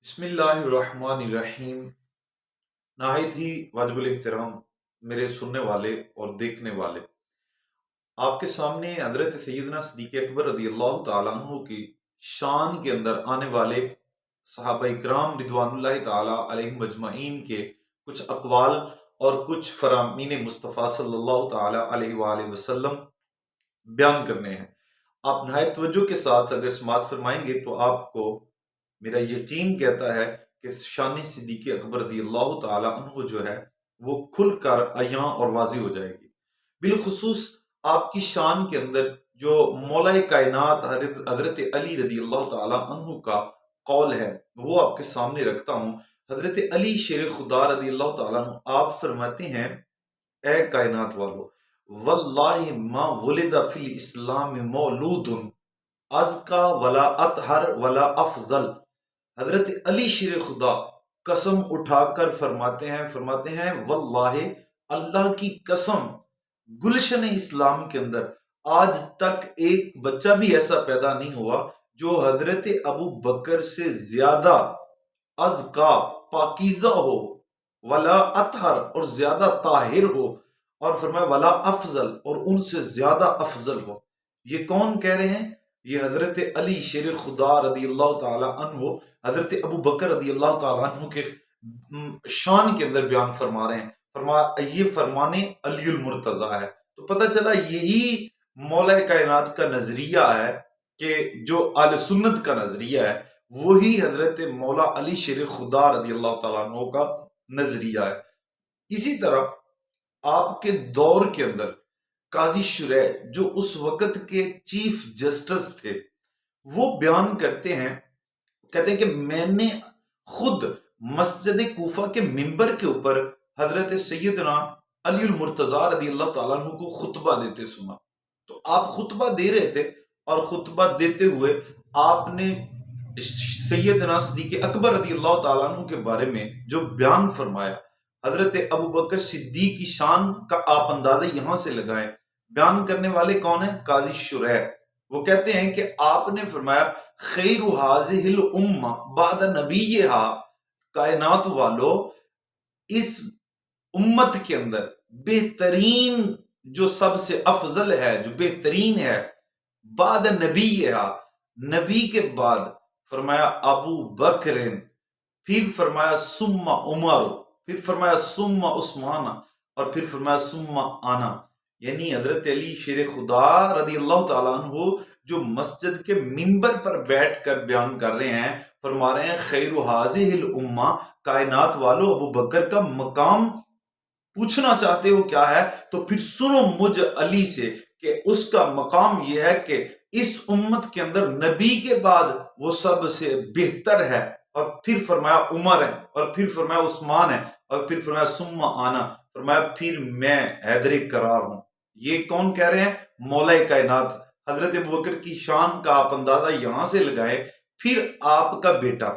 بسم اللہ الرحمن الرحیم۔ نہایت ہی واجب الاحترام میرے سننے والے اور دیکھنے والے، آپ کے سامنے حضرت سیدنا صدیق اکبر رضی اللہ تعالیٰ عنہ کی شان کے اندر آنے والے صحابہ اکرام رضوان اللہ تعالیٰ علیہم اجمعین کے کچھ اقوال اور کچھ فرامین مصطفیٰ صلی اللہ تعالیٰ علیہ وآلہ وسلم بیان کرنے ہیں۔ آپ نہایت توجہ کے ساتھ اگر سماعت فرمائیں گے تو آپ کو میرا یقین کہتا ہے کہ شان صدیق اکبر رضی اللہ تعالیٰ عنہ جو ہے وہ کھل کر عیاں اور واضح ہو جائے گی۔ بالخصوص آپ کی شان کے اندر جو مولا کائنات حضرت علی رضی اللہ تعالیٰ عنہ کا قول ہے وہ آپ کے سامنے رکھتا ہوں۔ حضرت علی شیر خدا رضی اللہ تعالیٰ عنہ آپ فرماتے ہیں، اے کائنات والو، واللہ ما ولد فی الاسلام مولود ازکا ولا اطہر ولا افضل۔ حضرت علی شیر خدا قسم اٹھا کر فرماتے ہیں واللہ، اللہ کی قسم، گلشن اسلام کے اندر آج تک ایک بچہ بھی ایسا پیدا نہیں ہوا جو حضرت ابو بکر سے زیادہ ازکا، پاکیزہ ہو، ولا اطہر، اور زیادہ طاہر ہو، اور فرمایا ولا افضل، اور ان سے زیادہ افضل ہو۔ یہ کون کہہ رہے ہیں؟ یہ حضرت علی شیر خدا رضی اللہ تعالیٰ عنہ حضرت ابو بکر رضی اللہ تعالیٰ عنہ کے شان کے اندر بیان فرما رہے ہیں۔ یہ فرمانے علی المرتضیٰ ہے۔ تو پتہ چلا یہی مولا کائنات کا نظریہ ہے، کہ جو اہل سنت کا نظریہ ہے وہی حضرت مولا علی شیر خدا رضی اللہ تعالیٰ عنہ کا نظریہ ہے۔ اسی طرح آپ کے دور کے اندر قاضی شریح جو اس وقت کے چیف جسٹس تھے وہ بیان کرتے ہیں، کہتے ہیں کہ میں نے خود مسجد کوفہ کے منبر کے اوپر حضرت سیدنا علی المرتضیٰ رضی اللہ تعالیٰ عنہ کو خطبہ دیتے سنا۔ تو آپ خطبہ دے رہے تھے اور خطبہ دیتے ہوئے آپ نے سیدنا صدیق اکبر رضی اللہ تعالیٰ عنہ کے بارے میں جو بیان فرمایا، حضرت ابو بکر صدیق کی شان کا آپ اندازہ یہاں سے لگائیں۔ بیان کرنے والے کون ہیں؟ قاضی شریح۔ وہ کہتے ہیں کہ آپ نے فرمایا خیر ہذہ الامہ بعد نبیہا، کائنات والو، اس امت کے اندر بہترین جو سب سے افضل ہے، جو بہترین ہے، بعد نبیہا، نبی کے بعد، فرمایا ابو بکر، پھر فرمایا ثم عمر، پھر فرمایا ثم عثمان، اور پھر فرمایا ثم انا۔ یعنی حضرت علی شیر خدا رضی اللہ تعالیٰ عنہ جو مسجد کے منبر پر بیٹھ کر بیان کر رہے ہیں، فرما رہے ہیں خیر ہذہ الامہ، کائنات والو، ابو بکر کا مقام پوچھنا چاہتے ہو کیا ہے تو پھر سنو مجھ علی سے کہ اس کا مقام یہ ہے کہ اس امت کے اندر نبی کے بعد وہ سب سے بہتر ہے، اور پھر فرمایا عمر ہے، اور پھر فرمایا عثمان ہے، اور پھر فرمایا ثم انا، فرمایا پھر میں حیدر کرار ہوں۔ یہ کون کہہ رہے ہیں؟ مولا کائنات حضرت ابوبکر کی شان کا آپ اندازہ یہاں سے لگائے۔ پھر آپ کا بیٹا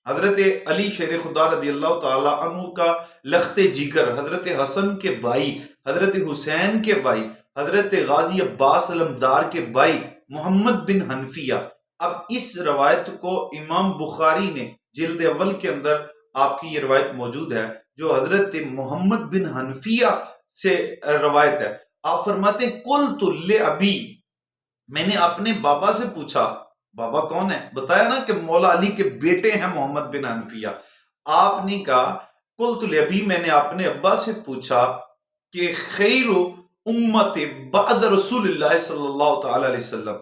حضرت علی شیر خدا رضی اللہ تعالی عنہ کا لخت جگر، حضرت حسن کے بھائی، حضرت حسین کے بھائی، حضرت غازی عباس علمدار کے بھائی محمد بن حنفیہ۔ اب اس روایت کو امام بخاری نے جلد اول کے اندر آپ کی یہ روایت موجود ہے جو حضرت محمد بن حنفیہ سے روایت ہے۔ آپ فرماتے ہیں قلت لابی، میں نے اپنے بابا سے پوچھا، بابا کون ہے؟ بتایا نا کہ مولا علی کے بیٹے ہیں محمد بن حنفیہ۔ آپ نے کہا قلت لابی، میں نے اپنے ابا سے پوچھا کہ خیر امت بعد رسول اللہ صلی اللہ تعالی علیہ وسلم،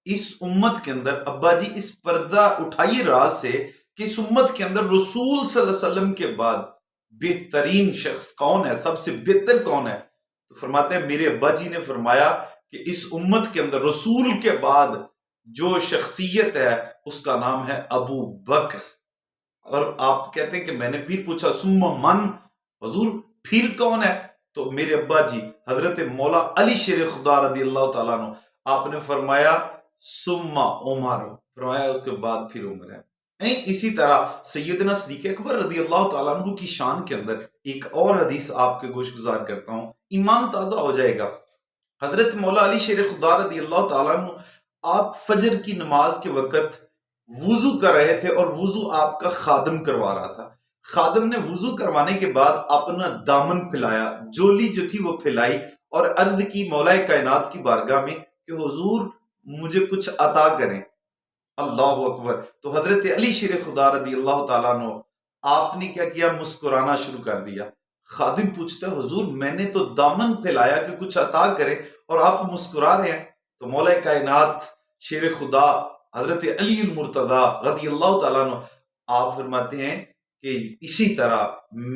اس امت کے اندر، ابا جی اس پردہ اٹھائیے راز سے کہ اس امت کے اندر رسول صلی اللہ علیہ وسلم کے بعد بہترین شخص کون ہے، سب سے بہتر کون ہے؟ تو فرماتے ہیں میرے ابا جی نے فرمایا کہ اس امت کے اندر رسول کے بعد جو شخصیت ہے اس کا نام ہے ابو بکر۔ اور آپ کہتے ہیں کہ میں نے پھر پوچھا ثم من، حضور پھر کون ہے؟ تو میرے ابا جی حضرت مولا علی شیر خدا رضی اللہ تعالیٰ عنہ، آپ نے فرمایا ثم عمر، فرمایا اس کے بعد پھر عمر ہے۔ اسی طرح سیدنا صدیق اکبر رضی اللہ تعالیٰ عنہ کی شان کے اندر ایک اور حدیث آپ کے گوش گزار کرتا ہوں، ایمان تازہ ہو جائے گا۔ حضرت مولا علی شیر خدا رضی اللہ تعالیٰ عنہ آپ فجر کی نماز کے وقت وضو کر رہے تھے اور وضو آپ کا خادم کروا رہا تھا. خادم نے وضو کروانے کے بعد اپنا دامن پھیلایا، جولی جو تھی وہ پھیلائی اور عرض کی مولا کائنات کی بارگاہ میں کہ حضور مجھے کچھ عطا کریں. اللہ اکبر. تو حضرت علی شیر خدا رضی اللہ تعالیٰ عنہ آپ نے کیا کیا؟ مسکرانا شروع کر دیا. خادم پوچھتا ہے حضور میں نے تو دامن پھیلایا کہ کچھ عطا کرے اور آپ مسکرا رہے ہیں. تو مولا کائنات شیر خدا حضرت علی المرتضیٰ رضی اللہ تعالیٰ عنہ آپ فرماتے ہیں کہ اسی طرح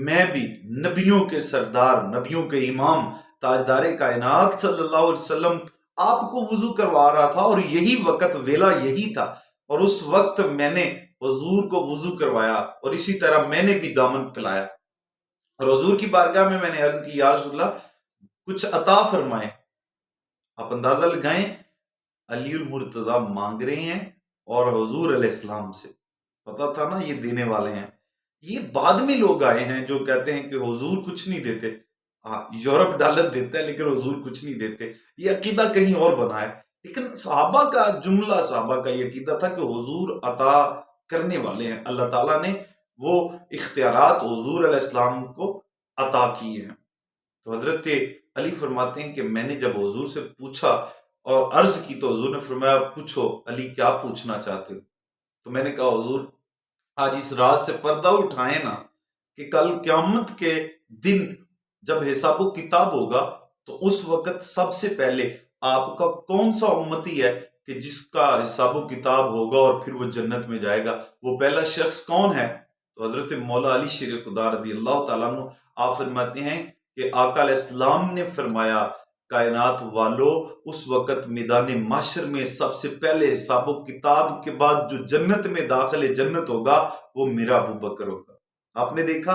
میں بھی نبیوں کے سردار، نبیوں کے امام، تاجدار کائنات صلی اللہ علیہ وسلم آپ کو وضو کروا رہا تھا اور یہی وقت ویلا یہی تھا اور اس وقت میں نے حضور کو وضو کروایا اور اسی طرح میں نے بھی دامن پھیلایا اور حضور کی بارگاہ میں نے عرض کی یا رسول اللہ کچھ عطا فرمائیں. آپ اندازہ لگائیں علی المرتضیٰ مانگ رہے ہیں اور حضور علیہ السلام سے پتا تھا نا یہ دینے والے ہیں. یہ بعد میں لوگ آئے ہیں جو کہتے ہیں کہ حضور کچھ نہیں دیتے. ہاں یورپ ڈالر دیتا ہے لیکن حضور کچھ نہیں دیتے. یہ عقیدہ کہیں اور بنا ہے. لیکن صحابہ کا جملہ، صحابہ کا یہ عقیدہ تھا کہ حضور عطا کرنے والے ہیں. اللہ تعالیٰ نے وہ اختیارات حضور علیہ السلام کو عطا کیے ہیں. تو حضرت علی فرماتے ہیں کہ میں نے جب حضور سے پوچھا اور عرض کی تو حضور نے فرمایا پوچھو علی کیا پوچھنا چاہتے ہو. تو میں نے کہا حضور آج اس راز سے پردہ اٹھائیں نا کہ کل قیامت کے دن جب حساب و کتاب ہوگا تو اس وقت سب سے پہلے آپ کا کون سا امتی ہے کہ جس کا حساب و کتاب ہوگا اور پھر وہ جنت میں جائے گا، وہ پہلا شخص کون ہے؟ تو حضرت مولا علی شیر خدا رضی اللہ تعالیٰ عنہ آپ فرماتے ہیں کہ آقا علیہ السلام نے فرمایا کائنات والو اس وقت میدان محشر میں سب سے پہلے حساب و کتاب کے بعد جو جنت میں داخل جنت ہوگا وہ میرا ابو بکر ہوگا. آپ نے دیکھا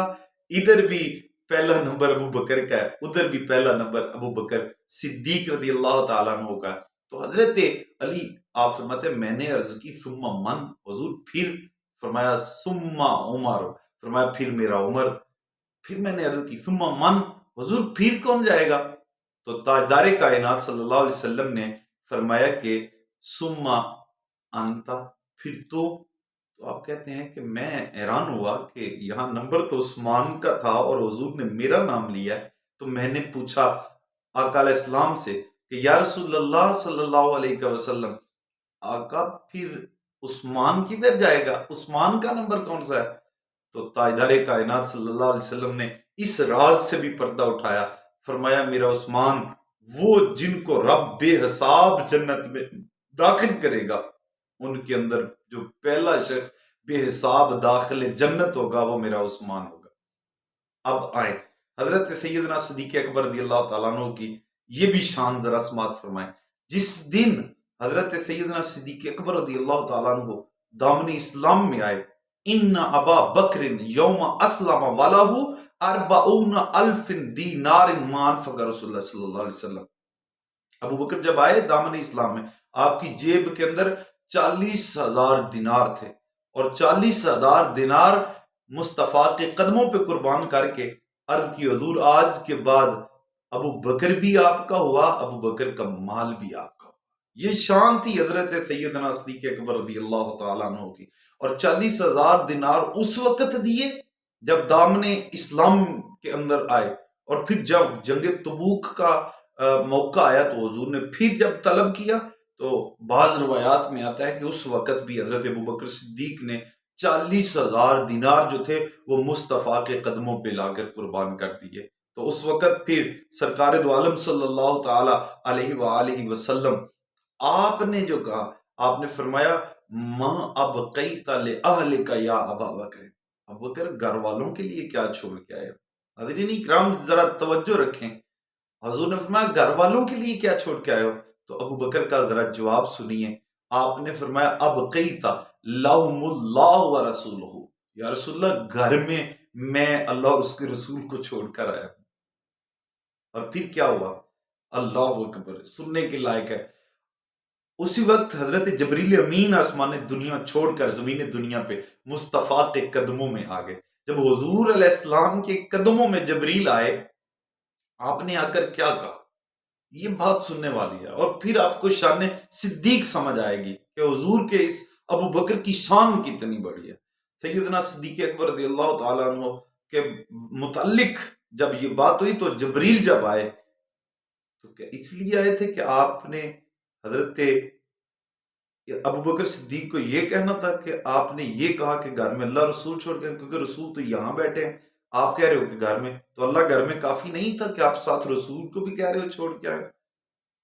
ادھر بھی پہلا نمبر ابو بکر کا ہے، ادھر بھی پہلا نمبر ابو بکر صدیق رضی اللہ تعالیٰ عنہ کا ہے. تو حضرت علی آپ فرماتے ہیں میں نے عرض کی ثم من، حضور پھر فرمایا ثم عمر، فرمایا پھر میرا عمر. پھر میں نے عرض کی ثم من، حضور پھر کون جائے گا؟ تو تاجدار کائنات صلی اللہ علیہ وسلم نے فرمایا کہ ثم انت، پھر تو آپ کہتے ہیں کہ میں حیران ہوا کہ یہاں نمبر تو عثمان کا تھا اور حضور نے میرا نام لیا ہے. تو میں نے پوچھا آقا علیہ السلام سے کہ یا رسول اللہ صلی اللہ علیہ وسلم آقا پھر عثمان کدھر جائے گا، عثمان کا نمبر کون سا ہے؟ تو تاجدار کائنات صلی اللہ علیہ وسلم نے اس راز سے بھی پردہ اٹھایا. فرمایا میرا عثمان وہ جن کو رب بے حساب جنت میں داخل کرے گا ان کے اندر جو پہلا شخص بے حساب داخل جنت ہوگا وہ میرا عثمان ہوگا. اب آئیں حضرت سیدنا صدیق اکبر رضی اللہ تعالیٰ عنہ کی یہ بھی شان ذرا سماعت فرمائیں. جس دن حضرت سیدنا صدیق اکبر رضی اللہ تعالیٰ عنہ دامن اسلام میں آئے، ان ابا بکر یوم اسلم والہ 40,000 دینار ما انفق رسول اللہ صلی اللہ علیہ وسلم. ابو بکر جب آئے دامن اسلام میں آپ کی جیب کے اندر 40,000 دینار تھے اور 40,000 دینار مصطفیٰ کے قدموں پہ قربان کر کے عرض کی حضور آج کے بعد ابو بکر بھی آپ کا ہوا، ابو بکر کا مال بھی آپ کا ہوا. یہ شان تھی حضرت سیدنا صدیق اکبر رضی اللہ تعالیٰ عنہ کی. اور 40,000 دینار اس وقت دیے جب دامن اسلام کے اندر آئے، اور پھر جب جنگ تبوک کا موقع آیا تو حضور نے پھر جب طلب کیا تو بعض روایات میں آتا ہے کہ اس وقت بھی حضرت ابو بکر صدیق نے 40,000 دینار جو تھے وہ مصطفیٰ کے قدموں پہ لا کر قربان کر دیے. تو اس وقت پھر سرکار دو عالم صلی اللہ تعالی علیہ وآلہ وسلم آپ نے جو کہا، آپ نے فرمایا ماں ابقیت لأہلک یا ابا بکر، ابو بکر گھر والوں کے لیے کیا چھوڑ کے آئے؟ حضرین اکرام ذرا توجہ رکھیں. حضور نے فرمایا گھر والوں کے لیے کیا چھوڑ کے آئے ہو؟ تو ابو بکر کا ذرا جواب سنیے. آپ نے فرمایا ابقیت لہم اللہ ورسولہ، یا رسول اللہ گھر میں اللہ اور اس کے رسول کو چھوڑ کر آیا. اور پھر کیا ہوا؟ اللہ اکبر، سننے کے لائق ہے. اسی وقت حضرت جبریل امین آسمان دنیا چھوڑ کر زمین دنیا پہ مصطفیٰ کے قدموں میں آ گئے. جب حضور علیہ السلام کے قدموں میں جبریل آئے، آپ نے آ کر کیا کہا؟ یہ بات سننے والی ہے. اور پھر آپ کو شان صدیق سمجھ آئے گی کہ حضور کے اس ابو بکر کی شان کتنی بڑی ہے. سیدنا صدیق اکبر رضی اللہ تعالیٰ عنہ کے متعلق جب یہ بات ہوئی تو جبریل جب آئے تو کیا اس لیے آئے تھے کہ آپ نے حضرت ابو بکر صدیق کو یہ کہنا تھا کہ آپ نے یہ کہا کہ گھر میں اللہ رسول چھوڑ کے، کیونکہ رسول تو یہاں بیٹھے ہیں، آپ کہہ رہے ہو کہ گھر میں، تو اللہ گھر میں کافی نہیں تھا کہ آپ ساتھ رسول کو بھی کہہ رہے ہو چھوڑ کے آئے؟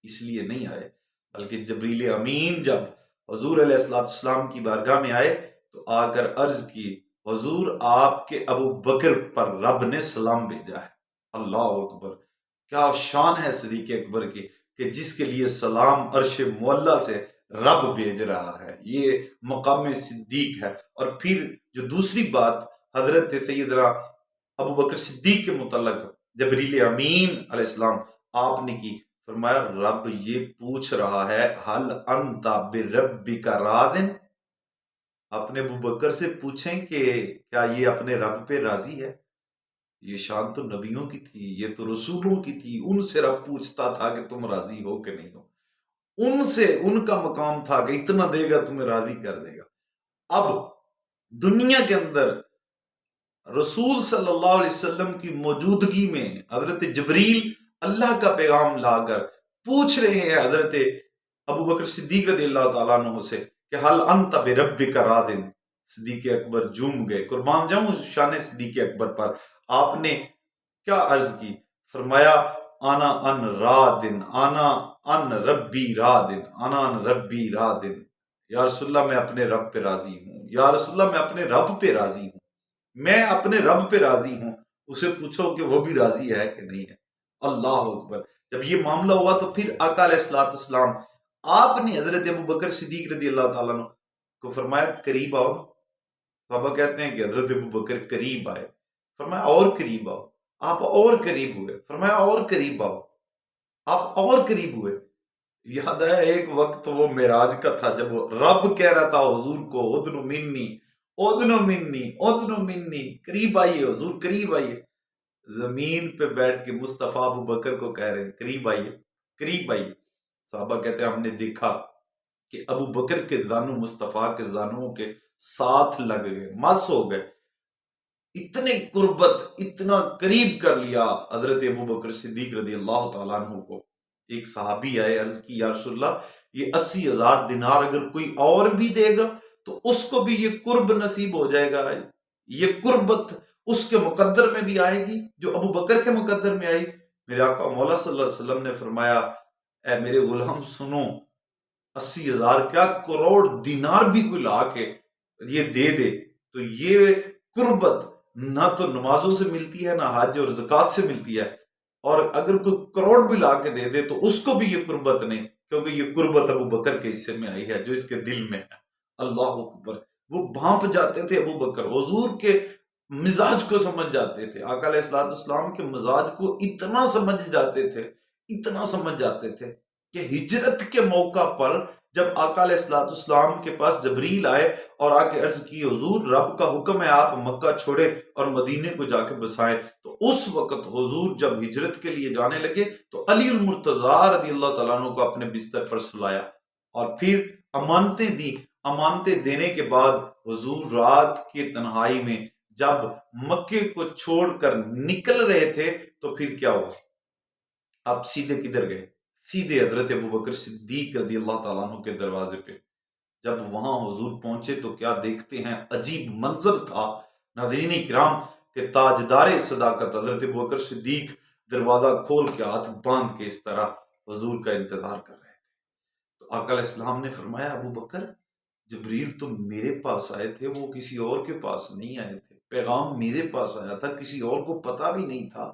اس لیے نہیں آئے، بلکہ جبریل امین جب حضور علیہ السلام کی بارگاہ میں آئے تو آ کر عرض کی، حضور آپ کے ابو بکر پر رب نے سلام بھیجا ہے. اللہ اکبر! کیا شان ہے صدیق اکبر کی کہ جس کے لیے سلام عرش معلیٰ سے رب بھیج رہا ہے. یہ مقام صدیق ہے. اور پھر جو دوسری بات حضرت سیدنا ابو بکر صدیق کے متعلق جبریل امین علیہ السلام آپ نے کی، فرمایا رب یہ پوچھ رہا ہے حل انت بربک راض، اپنے ابو بکر سے پوچھیں کہ کیا یہ اپنے رب پہ راضی ہے. یہ شان تو نبیوں کی تھی، یہ تو رسولوں کی تھی، ان سے رب پوچھتا تھا کہ تم راضی ہو کہ نہیں ہو. ان سے ان کا مقام تھا کہ اتنا دے گا تمہیں راضی کر دے گا. اب دنیا کے اندر رسول صلی اللہ علیہ وسلم کی موجودگی میں حضرت جبریل اللہ کا پیغام لا کر پوچھ رہے ہیں حضرت ابو بکر صدیق رضی اللہ تعالیٰ عنہ سے کہ حل انت بربک راض. صدیق اکبر جھوم گئے. قربان جاؤں شان صدیق اکبر پر. آپ نے کیا عرض کی؟ فرمایا انا ان راضن، انا ان ربی راضن، انا ان ربی راضن. یا رسول اللہ میں اپنے رب پہ راضی ہوں، یا رسول اللہ میں اپنے رب پہ راضی ہوں، میں اپنے رب پہ راضی ہوں. اسے پوچھو کہ وہ بھی راضی ہے کہ نہیں ہے. اللہ اکبر! جب یہ معاملہ ہوا تو پھر آقا علیہ الصلوۃ والسلام آپ نے حضرت ابو بکر صدیق رضی اللہ تعالیٰ عنہ کو فرمایا قریب آؤ. صحابہ کہتے ہیں کہ حضرت ابو بکر قریب آئے. فرمایا اور قریب آؤ. آپ اور قریب ہوئے. فرمایا اور قریب آؤ. آپ اور قریب ہوئے. یاد ہے ایک وقت وہ معراج کا تھا جب وہ رب کہہ رہا تھا حضور کو ادنو منی ادنو منی ادنو منی، قریب آئیے حضور قریب آئیے. زمین پہ بیٹھ کے مصطفیٰ ابو بکر کو کہہ رہے ہیں قریب آئیے قریب آئیے. صحابہ کہتے ہیں ہم نے دیکھا کہ ابو بکر کے زانو مصطفیٰ کے زانوں کے ساتھ لگ گئے، مس ہو گئے. اتنے قربت، اتنا قریب کر لیا حضرت ابو بکر صدیق رضی اللہ تعالیٰ عنہ کو. ایک صحابی آئے، عرض کی یا رسول اللہ یہ 80,000 دینار اگر کوئی اور بھی دے گا تو اس کو بھی یہ قرب نصیب ہو جائے گا، یہ قربت اس کے مقدر میں بھی آئے گی جو ابو بکر کے مقدر میں آئی. میرے آقا مولا صلی اللہ علیہ وسلم نے فرمایا اے میرے غلام سنو، 80,000 کیا کروڑ دینار بھی کوئی لا کے یہ دے دے تو یہ قربت نہ تو نمازوں سے ملتی ہے، نہ حج اور زکوٰۃ سے ملتی ہے. اور اگر کوئی کروڑ بھی لا کے دے دے تو اس کو بھی یہ قربت نہیں، کیونکہ یہ قربت ابو بکر کے حصے میں آئی ہے جو اس کے دل میں ہے. اللہ اکبر! وہ بھانپ جاتے تھے ابو بکر، حضور کے مزاج کو سمجھ جاتے تھے، آقا علیہ الصلوۃ والسلام کے مزاج کو اتنا سمجھ جاتے تھے، اتنا سمجھ جاتے تھے کہ ہجرت کے موقع پر جب آقا علیہ الصلوۃ والسلام کے پاس جبریل آئے اور آ کے عرض کی حضور رب کا حکم ہے آپ مکہ چھوڑے اور مدینے کو جا کے بسائیں، تو اس وقت حضور جب ہجرت کے لیے جانے لگے تو علی المرتضیٰ رضی اللہ تعالیٰ عنہ کو اپنے بستر پر سلایا اور پھر امانتیں دی. امانتیں دینے کے بعد حضور رات کی تنہائی میں جب مکے کو چھوڑ کر نکل رہے تھے تو پھر کیا ہوا؟ آپ سیدھے کدھر گئے؟ سیدھے حضرت ابو بکر صدیق رضی اللہ تعالیٰ عنہ کے دروازے پہ. جب وہاں حضور پہنچے تو کیا دیکھتے ہیں، عجیب منظر تھا ناظرین کرام کہ تاجدار صداقت حضرت ابو بکر صدیق دروازہ کھول کے ہاتھ باندھ کے اس طرح حضور کا انتظار کر رہے تھے. تو آقا علیہ السلام نے فرمایا ابو بکر جبریل تو میرے پاس آئے تھے، وہ کسی اور کے پاس نہیں آئے تھے، پیغام میرے پاس آیا تھا، کسی اور کو پتا بھی نہیں تھا،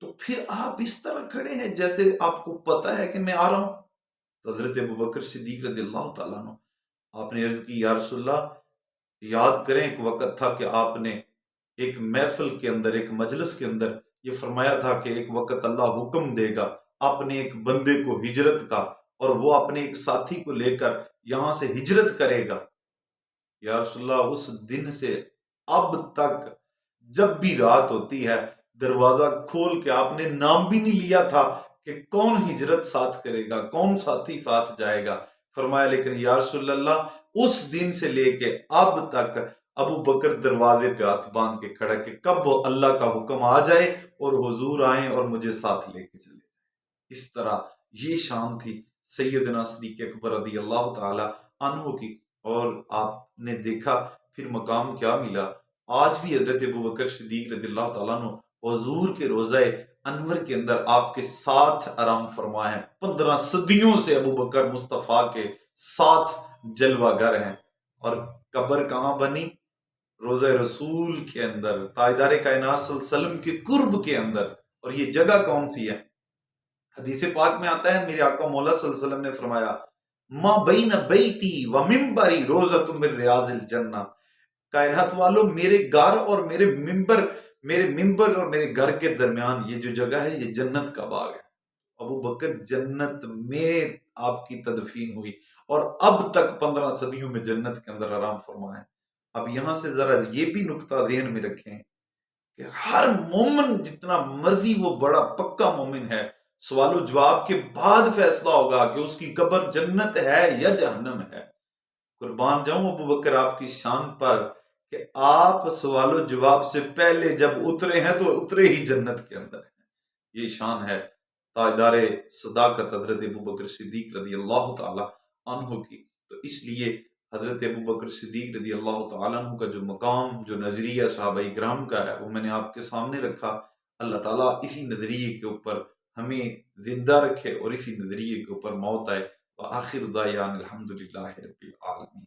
تو پھر آپ اس طرح کھڑے ہیں جیسے آپ کو پتا ہے کہ میں آ رہا ہوں. تو حضرت ابو بکر صدیق رضی اللہ تعالیٰ عنہ آپ نے عرض کی یا رسول اللہ یاد کریں ایک وقت تھا کہ آپ نے ایک محفل کے اندر، ایک مجلس کے اندر یہ فرمایا تھا کہ ایک وقت اللہ حکم دے گا اپنے ایک بندے کو ہجرت کا اور وہ اپنے ایک ساتھی کو لے کر یہاں سے ہجرت کرے گا. یا رسول اللہ اس دن سے اب تک جب بھی رات ہوتی ہے دروازہ کھول کے آپ نے نام بھی نہیں لیا تھا کہ کون ہجرت ساتھ کرے گا، کون ساتھی ساتھ جائے گا. فرمایا لیکن یا رسول اللہ اس دن سے لے کے اب تک ابو بکر دروازے پہ ہاتھ باندھ کے کھڑا کہ کب وہ اللہ کا حکم آ جائے اور حضور آئیں اور مجھے ساتھ لے کے چلے. اس طرح یہ شان تھی سیدنا صدیق اکبر رضی اللہ تعالی عنہ کی. اور آپ نے دیکھا پھر مقام کیا ملا. آج بھی حضرت ابو بکر صدیق رضی اللہ تعالیٰ عنہ حضور کے روضہ انور کے اندر آپ کے ساتھ آرام فرما ہیں. 15 صدیوں سے ابو بکر مصطفیٰ کے ساتھ جلوہ گر ہیں. اور قبر کہاں بنی؟ روضہ رسول کے اندر، تاجدار کائنات صلی اللہ علیہ وسلم کے قرب کے اندر. اور یہ جگہ کون سی ہے؟ حدیث پاک میں آتا ہے میرے آقا مولا صلی اللہ علیہ وسلم نے فرمایا ما بین بیتی و منبری روضۃ من ریاض الجنہ. کائنات والوں میرے گھر اور میرے ممبر اور میرے گھر کے درمیان یہ جو جگہ ہے یہ جنت کا باغ ہے. ابو بکر جنت میں آپ کی تدفین ہوئی اور اب تک 15 صدیوں میں جنت کے اندر آرام فرما ہے. اب یہاں سے ذرا یہ بھی نقطہ ذہن میں رکھیں کہ ہر مومن جتنا مرضی وہ بڑا پکا مومن ہے، سوال و جواب کے بعد فیصلہ ہوگا کہ اس کی قبر جنت ہے یا جہنم ہے. قربان جاؤں ابو بکر آپ کی شان پر کہ آپ سوال و جواب سے پہلے جب اترے ہیں تو اترے ہی جنت کے اندر ہیں. یہ شان ہے تاجدار صداقت حضرت ابو بکر صدیق رضی اللہ تعالی عنہ کی. تو اس لیے حضرت ابو بکر صدیق رضی اللہ تعالیٰ عنہ کا جو مقام، جو نظریہ صحابہ کرام کا ہے، وہ میں نے آپ کے سامنے رکھا. اللہ تعالیٰ اسی نظریے کے اوپر ہمیں زندہ رکھے اور اسی نظریے کے اوپر موت آئے. وآخر دعوانا الحمدللہ رب العالمین.